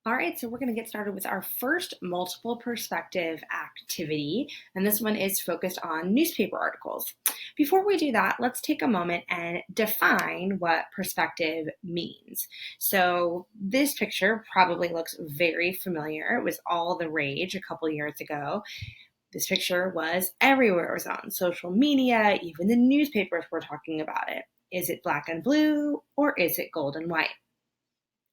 All right, so we're going to get started with our first multiple perspective activity, and this one is focused on newspaper articles. Before we do that, let's take a moment and define what perspective means. So this picture probably looks very familiar. It was all the rage a couple years ago. This picture was everywhere. It was on social media, even the newspapers were talking about it. Is it black and blue or is it gold and white?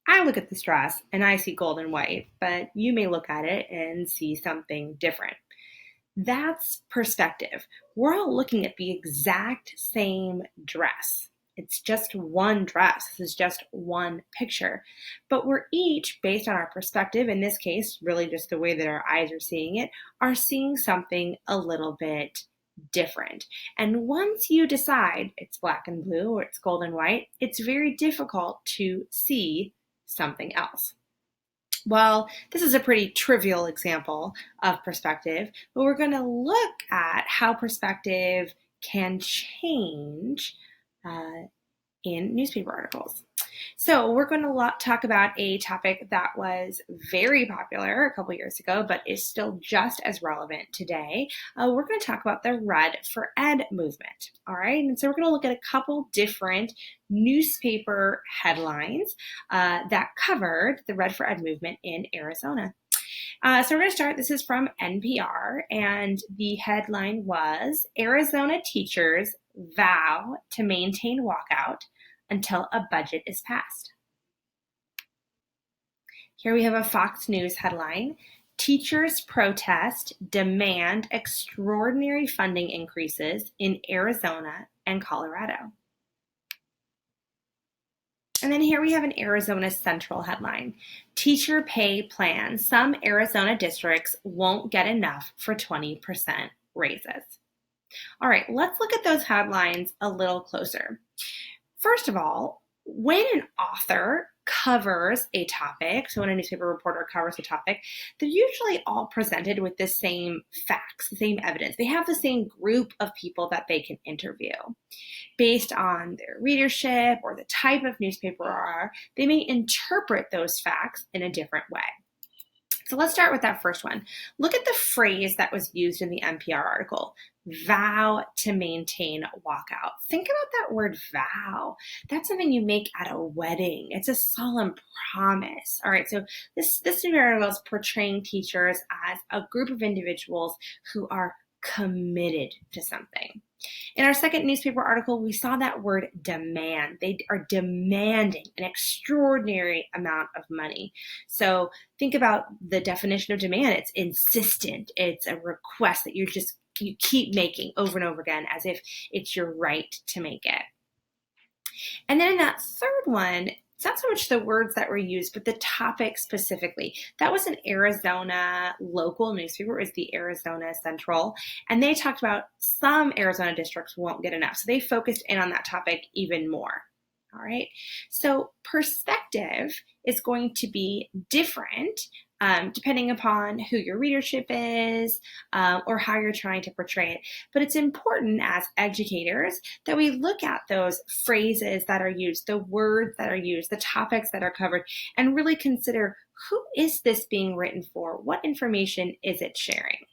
I look at this dress and I see gold and white, but you may look at it and see something different. That's perspective. We're all looking at the exact same dress. It's just one dress. This is just one picture. But we're each, based on our perspective, in this case, really just the way that our eyes are seeing it, are seeing something a little bit different. And once you decide it's black and blue or it's gold and white, it's very difficult to see something else. Well, this is a pretty trivial example of perspective, but we're going to look at how perspective can change in newspaper articles. So we're going to talk about a topic that was very popular a couple years ago, but is still just as relevant today. We're going to talk about the Red for Ed movement. All right, and so we're going to look at a couple different newspaper headlines that covered the Red for Ed movement in Arizona. So we're going to start. This is from NPR, and the headline was Arizona teachers vow to maintain walkout until a budget is passed. Here we have a Fox News headline. Teachers protest demand extraordinary funding increases in Arizona and Colorado. And then here we have an Arizona Central headline. Teacher pay plan. Some Arizona districts won't get enough for 20% raises. All right, let's look at those headlines a little closer. First of all, when an author covers a topic, so when a newspaper reporter covers a topic, they're usually all presented with the same facts, the same evidence. They have the same group of people that they can interview. Based on their readership or the type of newspaper they may interpret those facts in a different way. So let's start with that first one. Look at the phrase that was used in the NPR article, vow to maintain walkout. Think about that word vow. That's something you make at a wedding. It's a solemn promise. All right, so this new article is portraying teachers as a group of individuals who are committed to something. In our second newspaper article, we saw that word demand. They are demanding an extraordinary amount of money. So think about the definition of demand. It's insistent. It's a request that you keep making over and over again as if it's your right to make it. And then in that third one, it's not so much the words that were used, but the topic specifically. That was an Arizona local newspaper. It was the Arizona Central. And they talked about some Arizona districts won't get enough. So they focused in on that topic even more. All right. So perspective is going to be different depending upon who your readership is or how you're trying to portray it. But it's important as educators that we look at those phrases that are used, the words that are used, the topics that are covered, and really consider who is this being written for? What information is it sharing?